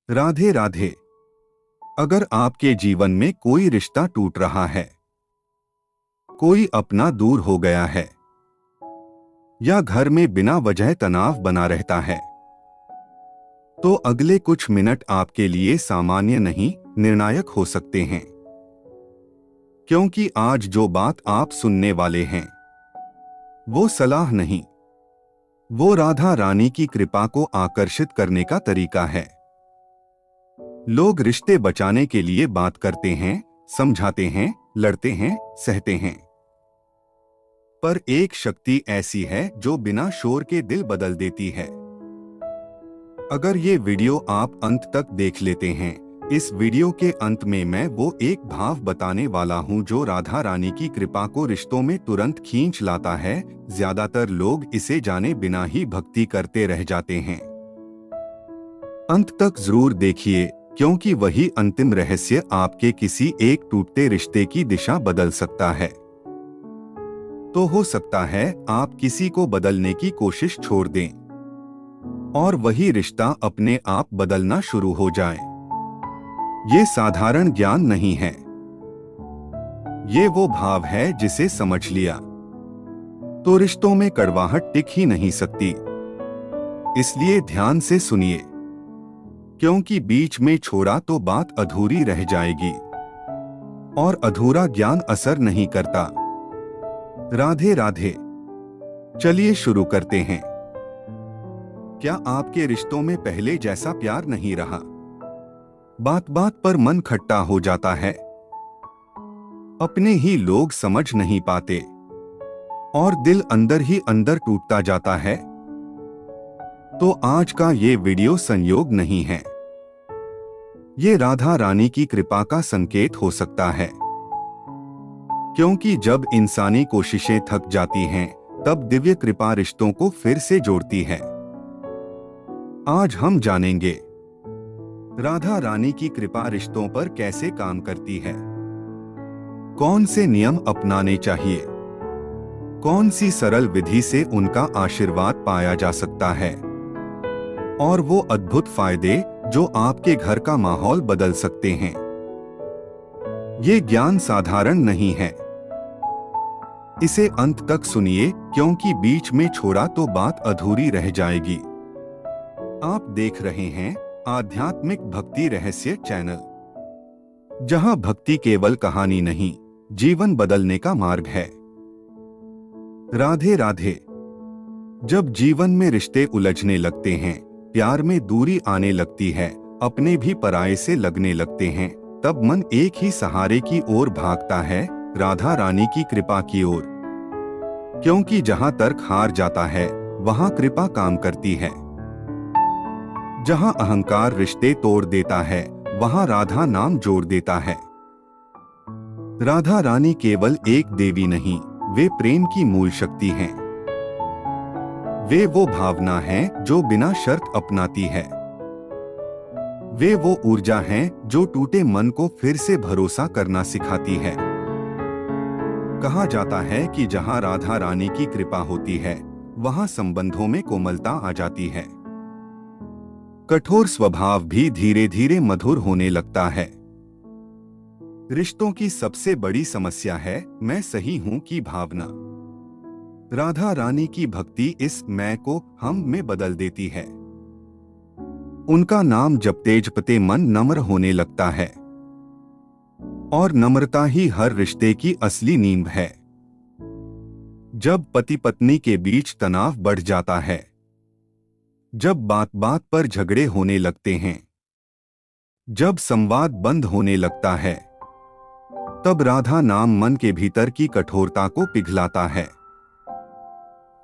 राधे राधे। अगर आपके जीवन में कोई रिश्ता टूट रहा है, कोई अपना दूर हो गया है या घर में बिना वजह तनाव बना रहता है, तो अगले कुछ मिनट आपके लिए सामान्य नहीं, निर्णायक हो सकते हैं। क्योंकि आज जो बात आप सुनने वाले हैं वो सलाह नहीं, वो राधा रानी की कृपा को आकर्षित करने का तरीका है। लोग रिश्ते बचाने के लिए बात करते हैं, समझाते हैं, लड़ते हैं, सहते हैं, पर एक शक्ति ऐसी है जो बिना शोर के दिल बदल देती है। अगर ये वीडियो आप अंत तक देख लेते हैं, इस वीडियो के अंत में मैं वो एक भाव बताने वाला हूँ जो राधा रानी की कृपा को रिश्तों में तुरंत खींच लाता है। ज्यादातर लोग इसे जाने बिना ही भक्ति करते रह जाते हैं। अंत तक जरूर देखिए, क्योंकि वही अंतिम रहस्य आपके किसी एक टूटते रिश्ते की दिशा बदल सकता है। तो हो सकता है आप किसी को बदलने की कोशिश छोड़ दें और वही रिश्ता अपने आप बदलना शुरू हो जाए। ये साधारण ज्ञान नहीं है, ये वो भाव है जिसे समझ लिया तो रिश्तों में कड़वाहट टिक ही नहीं सकती। इसलिए ध्यान से सुनिए, क्योंकि बीच में छोड़ा तो बात अधूरी रह जाएगी और अधूरा ज्ञान असर नहीं करता। राधे राधे। चलिए शुरू करते हैं। क्या आपके रिश्तों में पहले जैसा प्यार नहीं रहा? बात बात पर मन खट्टा हो जाता है, अपने ही लोग समझ नहीं पाते और दिल अंदर ही अंदर टूटता जाता है? तो आज का ये वीडियो संयोग नहीं है, ये राधा रानी की कृपा का संकेत हो सकता है। क्योंकि जब इंसानी कोशिशें थक जाती हैं, तब दिव्य कृपा रिश्तों को फिर से जोड़ती है। आज हम जानेंगे राधा रानी की कृपा रिश्तों पर कैसे काम करती है, कौन से नियम अपनाने चाहिए, कौन सी सरल विधि से उनका आशीर्वाद पाया जा सकता है और वो अद्भुत फायदे जो आपके घर का माहौल बदल सकते हैं। ये ज्ञान साधारण नहीं है, इसे अंत तक सुनिए, क्योंकि बीच में छोड़ा तो बात अधूरी रह जाएगी। आप देख रहे हैं आध्यात्मिक भक्ति रहस्य चैनल, जहां भक्ति केवल कहानी नहीं, जीवन बदलने का मार्ग है। राधे राधे। जब जीवन में रिश्ते उलझने लगते हैं, प्यार में दूरी आने लगती है, अपने भी पराये से लगने लगते हैं, तब मन एक ही सहारे की ओर भागता है, राधा रानी की कृपा की ओर। क्योंकि जहां तर्क हार जाता है, वहां कृपा काम करती है। जहां अहंकार रिश्ते तोड़ देता है, वहां राधा नाम जोड़ देता है। राधा रानी केवल एक देवी नहीं, वे प्रेम की मूल शक्ति हैं। वे वो भावना है जो बिना शर्त अपनाती है। वे वो ऊर्जा हैं जो टूटे मन को फिर से भरोसा करना सिखाती है। कहा जाता है कि जहां राधा रानी की कृपा होती है, वहां संबंधों में कोमलता आ जाती है। कठोर स्वभाव भी धीरे धीरे मधुर होने लगता है। रिश्तों की सबसे बड़ी समस्या है मैं सही हूं की भावना। राधा रानी की भक्ति इस मैं को हम में बदल देती है। उनका नाम जपते जपते मन नम्र होने लगता है और नम्रता ही हर रिश्ते की असली नींव है। जब पति पत्नी के बीच तनाव बढ़ जाता है, जब बात बात पर झगड़े होने लगते हैं, जब संवाद बंद होने लगता है, तब राधा नाम मन के भीतर की कठोरता को पिघलाता है।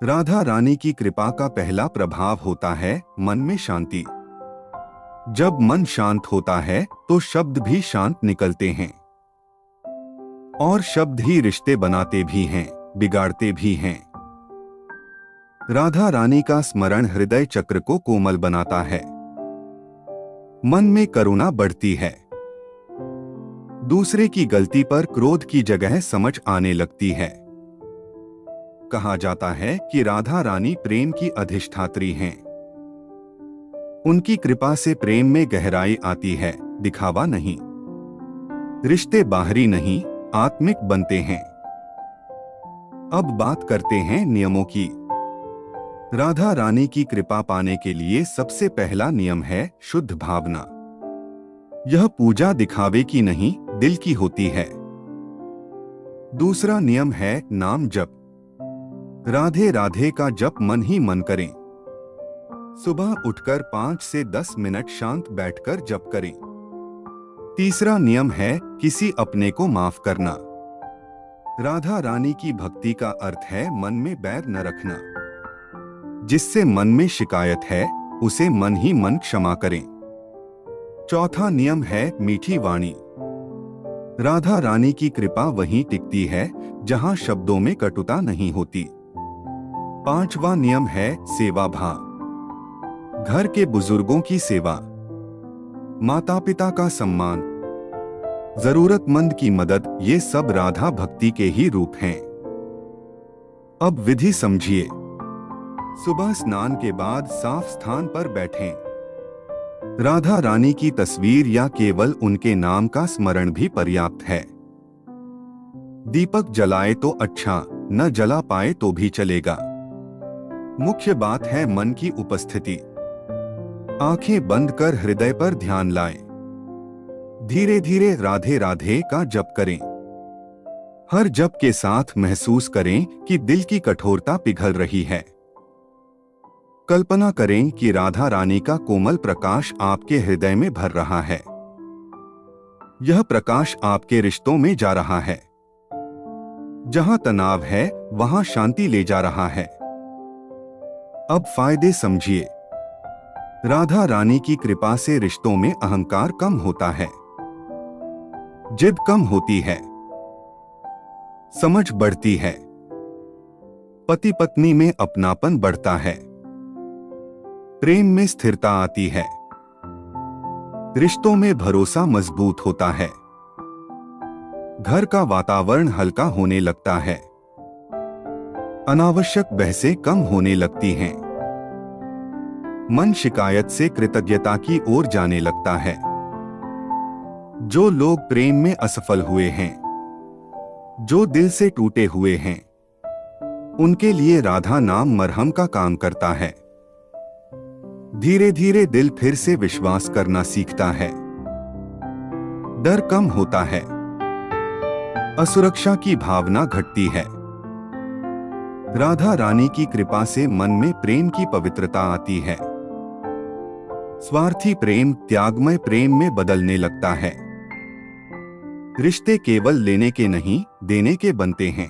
राधा रानी की कृपा का पहला प्रभाव होता है मन में शांति। जब मन शांत होता है तो शब्द भी शांत निकलते हैं, और शब्द ही रिश्ते बनाते भी हैं, बिगाड़ते भी हैं। राधा रानी का स्मरण हृदय चक्र को कोमल बनाता है। मन में करुणा बढ़ती है। दूसरे की गलती पर क्रोध की जगह समझ आने लगती है। कहा जाता है कि राधा रानी प्रेम की अधिष्ठात्री हैं। उनकी कृपा से प्रेम में गहराई आती है, दिखावा नहीं। रिश्ते बाहरी नहीं, आत्मिक बनते हैं। अब बात करते हैं नियमों की। राधा रानी की कृपा पाने के लिए सबसे पहला नियम है शुद्ध भावना। यह पूजा दिखावे की नहीं, दिल की होती है। दूसरा नियम है नाम जप। राधे राधे का जप मन ही मन करें। सुबह उठकर 5 से 10 मिनट शांत बैठकर जप करें। तीसरा नियम है किसी अपने को माफ करना। राधा रानी की भक्ति का अर्थ है मन में बैर न रखना। जिससे मन में शिकायत है उसे मन ही मन क्षमा करें। चौथा नियम है मीठी वाणी। राधा रानी की कृपा वहीं टिकती है जहां शब्दों में कटुता नहीं होती। पांचवा नियम है सेवा भाव। घर के बुजुर्गों की सेवा, माता पिता का सम्मान, जरूरतमंद की मदद, ये सब राधा भक्ति के ही रूप हैं। अब विधि समझिए। सुबह स्नान के बाद साफ स्थान पर बैठें। राधा रानी की तस्वीर या केवल उनके नाम का स्मरण भी पर्याप्त है। दीपक जलाए तो अच्छा, न जला पाए तो भी चलेगा। मुख्य बात है मन की उपस्थिति। आंखें बंद कर हृदय पर ध्यान लाएं। धीरे धीरे राधे राधे का जप करें। हर जप के साथ महसूस करें कि दिल की कठोरता पिघल रही है। कल्पना करें कि राधा रानी का कोमल प्रकाश आपके हृदय में भर रहा है। यह प्रकाश आपके रिश्तों में जा रहा है। जहां तनाव है वहां शांति ले जा रहा है। अब फायदे समझिए। राधा रानी की कृपा से रिश्तों में अहंकार कम होता है, जिद कम होती है, समझ बढ़ती है, पति पत्नी में अपनापन बढ़ता है, प्रेम में स्थिरता आती है, रिश्तों में भरोसा मजबूत होता है, घर का वातावरण हल्का होने लगता है, अनावश्यक बहसें कम होने लगती हैं, मन शिकायत से कृतज्ञता की ओर जाने लगता है। जो लोग प्रेम में असफल हुए हैं, जो दिल से टूटे हुए हैं, उनके लिए राधा नाम मरहम का काम करता है। धीरे धीरे दिल फिर से विश्वास करना सीखता है। डर कम होता है, असुरक्षा की भावना घटती है। राधा रानी की कृपा से मन में प्रेम की पवित्रता आती है। स्वार्थी प्रेम त्यागमय प्रेम में बदलने लगता है। रिश्ते केवल लेने के नहीं, देने के बनते हैं।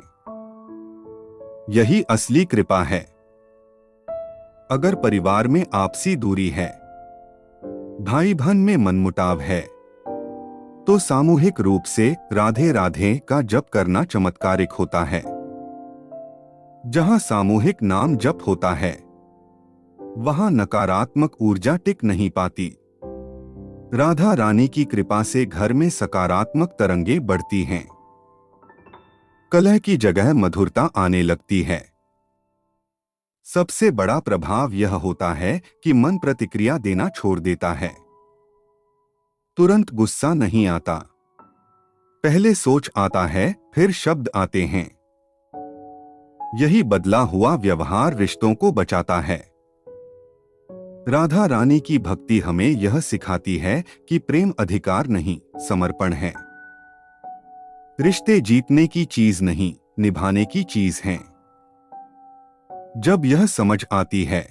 यही असली कृपा है। अगर परिवार में आपसी दूरी है, भाई बहन में मनमुटाव है, तो सामूहिक रूप से राधे राधे का जप करना चमत्कारिक होता है। जहां सामूहिक नाम जप होता है, वहां नकारात्मक ऊर्जा टिक नहीं पाती। राधा रानी की कृपा से घर में सकारात्मक तरंगें बढ़ती हैं। कलह की जगह मधुरता आने लगती है। सबसे बड़ा प्रभाव यह होता है कि मन प्रतिक्रिया देना छोड़ देता है। तुरंत गुस्सा नहीं आता। पहले सोच आता है, फिर शब्द आते हैं। यही बदला हुआ व्यवहार रिश्तों को बचाता है। राधा रानी की भक्ति हमें यह सिखाती है कि प्रेम अधिकार नहीं, समर्पण है। रिश्ते जीतने की चीज नहीं, निभाने की चीज हैं। जब यह समझ आती है,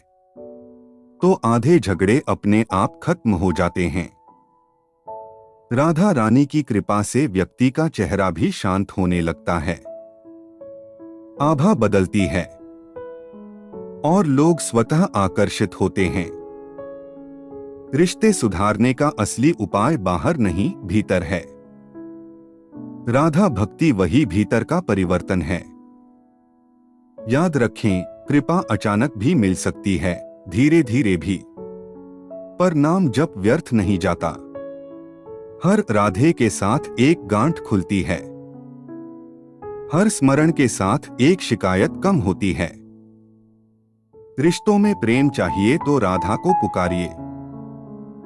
तो आधे झगड़े अपने आप खत्म हो जाते हैं। राधा रानी की कृपा से व्यक्ति का चेहरा भी शांत होने लगता है। आभा बदलती है और लोग स्वतः आकर्षित होते हैं। रिश्ते सुधारने का असली उपाय बाहर नहीं, भीतर है। राधा भक्ति वही भीतर का परिवर्तन है। याद रखें, कृपा अचानक भी मिल सकती है, धीरे धीरे भी, पर नाम जप व्यर्थ नहीं जाता। हर राधे के साथ एक गांठ खुलती है। हर स्मरण के साथ एक शिकायत कम होती है। रिश्तों में प्रेम चाहिए तो राधा को पुकारिए।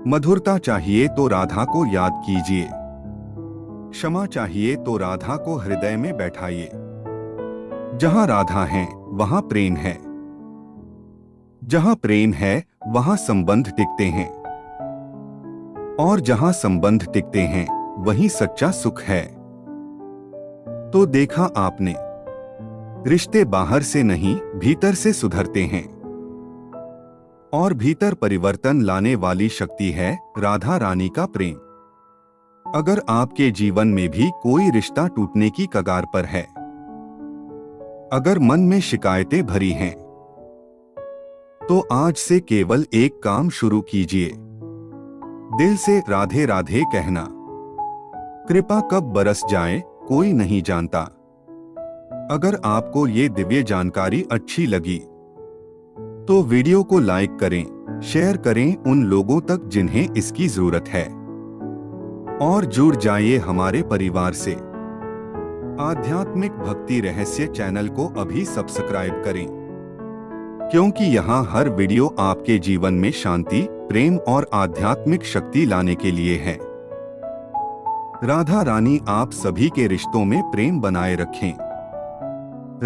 मधुरता चाहिए तो राधा को याद कीजिए। क्षमा चाहिए तो राधा को हृदय में बैठाइए। जहां राधा है वहां प्रेम है। जहां प्रेम है वहां संबंध टिकते हैं। और जहां संबंध टिकते हैं वहीं सच्चा सुख है। तो देखा आपने, रिश्ते बाहर से नहीं भीतर से सुधरते हैं। और भीतर परिवर्तन लाने वाली शक्ति है राधा रानी का प्रेम। अगर आपके जीवन में भी कोई रिश्ता टूटने की कगार पर है, अगर मन में शिकायतें भरी हैं, तो आज से केवल एक काम शुरू कीजिए। दिल से राधे राधे कहना। कृपा कब बरस जाए कोई नहीं जानता। अगर आपको ये दिव्य जानकारी अच्छी लगी तो वीडियो को लाइक करें, शेयर करें उन लोगों तक जिन्हें इसकी जरूरत है। और जुड़ जाइए हमारे परिवार से। आध्यात्मिक भक्ति रहस्य चैनल को अभी सब्सक्राइब करें, क्योंकि यहाँ हर वीडियो आपके जीवन में शांति, प्रेम और आध्यात्मिक शक्ति लाने के लिए है। राधा रानी आप सभी के रिश्तों में प्रेम बनाए रखें।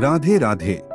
राधे राधे।